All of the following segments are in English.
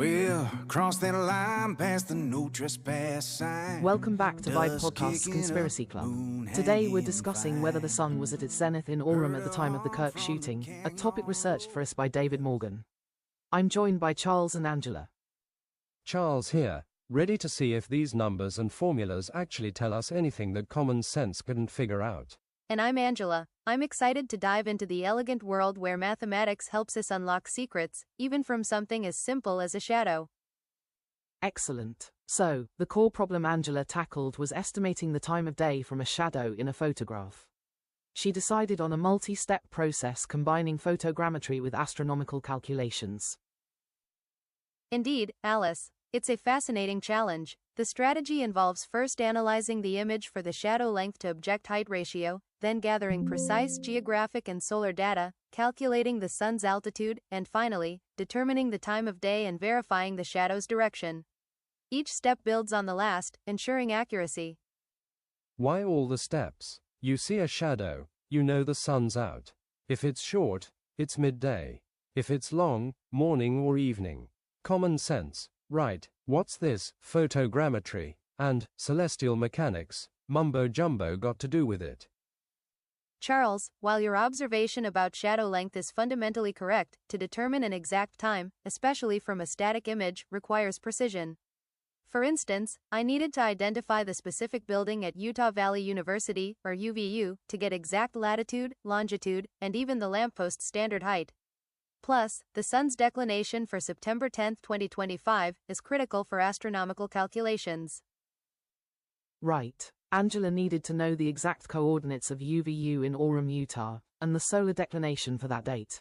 Well, cross that line past the no trespass sign. Welcome back to Vibe Dust Podcast's kicking Conspiracy up, Club. moon Today we're hanging discussing whether the sun was at its zenith in Orem at the time of the Kirk shooting, a topic researched for us by David Morgan. I'm joined by Charles and Angela. Charles here, ready to see if these numbers and formulas actually tell us anything that common sense couldn't figure out. And I'm Angela. I'm excited to dive into the elegant world where mathematics helps us unlock secrets, even from something as simple as a shadow. Excellent. So, the core problem Angela tackled was estimating the time of day from a shadow in a photograph. She decided on a multi-step process combining photogrammetry with astronomical calculations. Indeed, Alice, it's a fascinating challenge. The strategy involves first analyzing the image for the shadow length to object height ratio, then gathering precise geographic and solar data, calculating the sun's altitude, and finally, determining the time of day and verifying the shadow's direction. Each step builds on the last, ensuring accuracy. Why all the steps? You see a shadow, you know the sun's out. If it's short, it's midday. If it's long, morning or evening. Common sense, right? What's this, photogrammetry, and celestial mechanics, mumbo-jumbo got to do with it? Charles, while your observation about shadow length is fundamentally correct, to determine an exact time, especially from a static image, requires precision. For instance, I needed to identify the specific building at Utah Valley University, or UVU, to get exact latitude, longitude, and even the lamppost standard height. Plus, the sun's declination for September 10, 2025, is critical for astronomical calculations. Right. Angela needed to know the exact coordinates of UVU in Orem, Utah, and the solar declination for that date.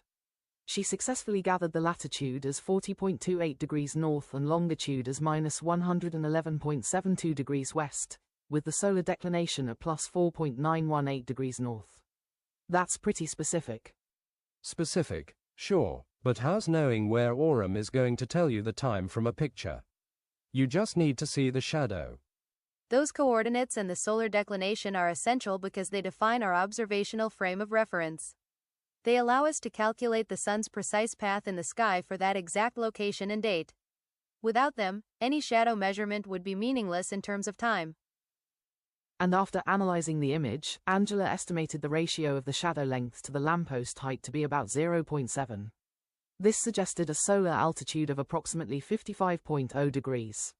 She successfully gathered the latitude as 40.28 degrees north and longitude as minus 111.72 degrees west, with the solar declination at plus 4.918 degrees north. That's pretty specific. Specific, sure, but how's knowing where Orem is going to tell you the time from a picture? You just need to see the shadow. Those coordinates and the solar declination are essential because they define our observational frame of reference. They allow us to calculate the sun's precise path in the sky for that exact location and date. Without them, any shadow measurement would be meaningless in terms of time. And after analyzing the image, Angela estimated the ratio of the shadow length to the lamppost height to be about 0.7. This suggested a solar altitude of approximately 55.0 degrees.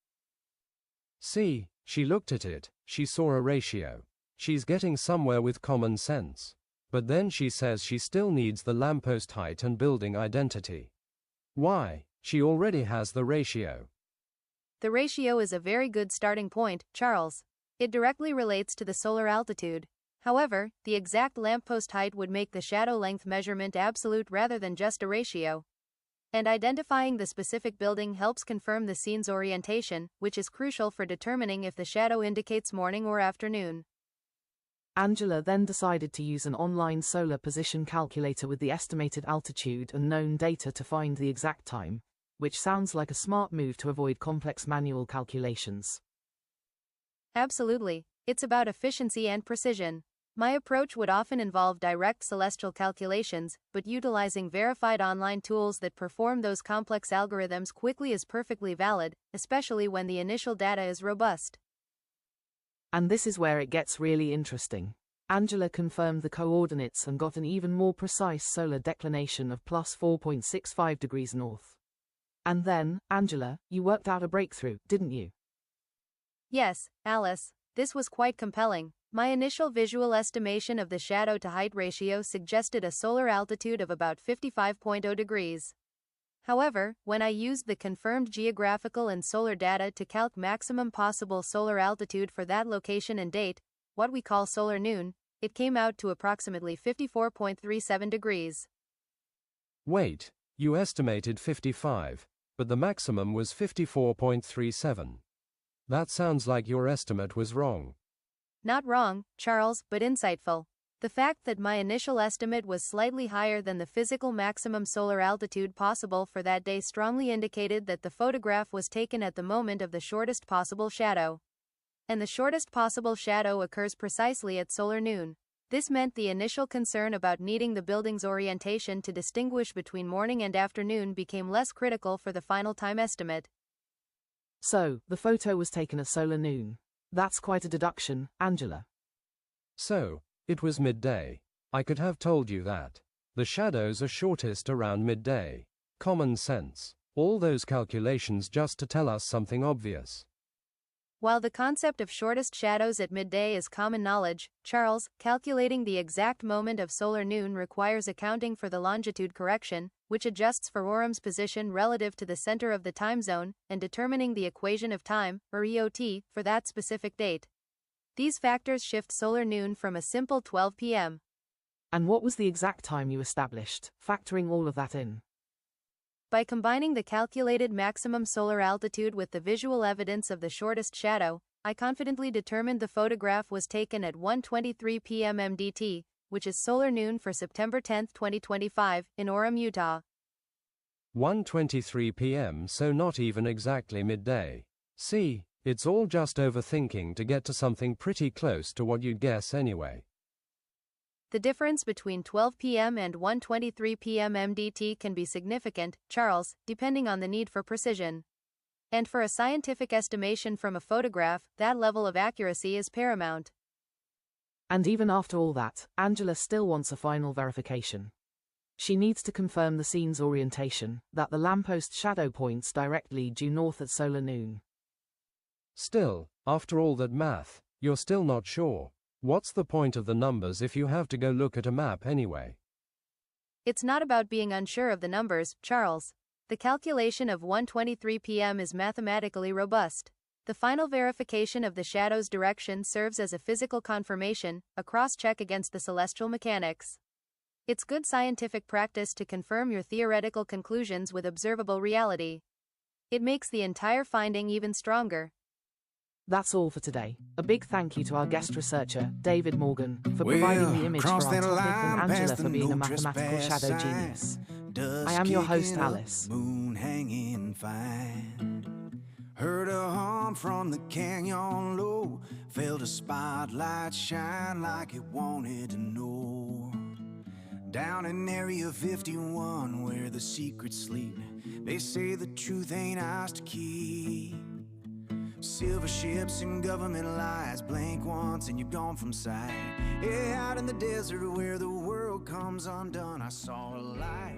See, she looked at it, she saw a ratio. She's getting somewhere with common sense. But then she says she still needs the lamppost height and building identity. Why? She already has the ratio. The ratio is a very good starting point, Charles. It directly relates to the solar altitude. However, the exact lamppost height would make the shadow length measurement absolute rather than just a ratio. And identifying the specific building helps confirm the scene's orientation, which is crucial for determining if the shadow indicates morning or afternoon. Angela then decided to use an online solar position calculator with the estimated altitude and known data to find the exact time, which sounds like a smart move to avoid complex manual calculations. Absolutely. It's about efficiency and precision. My approach would often involve direct celestial calculations, but utilizing verified online tools that perform those complex algorithms quickly is perfectly valid, especially when the initial data is robust. And this is where it gets really interesting. Angela confirmed the coordinates and got an even more precise solar declination of plus 4.65 degrees north. And then, Angela, you worked out a breakthrough, didn't you? Yes, Alice, this was quite compelling. My initial visual estimation of the shadow-to-height ratio suggested a solar altitude of about 55.0 degrees. However, when I used the confirmed geographical and solar data to calc maximum possible solar altitude for that location and date, what we call solar noon, it came out to approximately 54.37 degrees. Wait, you estimated 55, but the maximum was 54.37. That sounds like your estimate was wrong. Not wrong, Charles, but insightful. The fact that my initial estimate was slightly higher than the physical maximum solar altitude possible for that day strongly indicated that the photograph was taken at the moment of the shortest possible shadow. And the shortest possible shadow occurs precisely at solar noon. This meant the initial concern about needing the building's orientation to distinguish between morning and afternoon became less critical for the final time estimate. So, the photo was taken at solar noon. That's quite a deduction, Angela. So, it was midday. I could have told you that. The shadows are shortest around midday. Common sense. All those calculations just to tell us something obvious. While the concept of shortest shadows at midday is common knowledge, Charles, calculating the exact moment of solar noon requires accounting for the longitude correction, which adjusts for Orem's position relative to the center of the time zone, and determining the equation of time, or EOT, for that specific date. These factors shift solar noon from a simple 12 p.m. And what was the exact time you established, factoring all of that in? By combining the calculated maximum solar altitude with the visual evidence of the shortest shadow, I confidently determined the photograph was taken at 1:23 p.m. MDT, which is solar noon for September 10, 2025, in Orem, Utah. 1:23 p.m., so not even exactly midday. See, it's all just overthinking to get to something pretty close to what you'd guess anyway. The difference between 12 p.m. and 1:23 p.m. MDT can be significant, Charles, depending on the need for precision. And for a scientific estimation from a photograph, that level of accuracy is paramount. And even after all that, Angela still wants a final verification. She needs to confirm the scene's orientation, that the lamppost shadow points directly due north at solar noon. Still, after all that math, you're still not sure. What's the point of the numbers if you have to go look at a map anyway? It's not about being unsure of the numbers, Charles. The calculation of 1:23 p.m. is mathematically robust. The final verification of the shadow's direction serves as a physical confirmation, a cross-check against the celestial mechanics. It's good scientific practice to confirm your theoretical conclusions with observable reality. It makes the entire finding even stronger. That's all for today. A big thank you to our guest researcher, David Morgan, for providing the image for our topic, and Angela for being a mathematical shadow genius. I am your host, Alice. Moon hanging fine. Heard a hum from the canyon low. Felt a spotlight shine like it wanted to know. Down in Area 51 where the secrets sleep, they say the truth ain't ours to keep. Silver ships and government lies, blink once and you're gone from sight. Yeah, out in the desert where the world comes undone, I saw a light.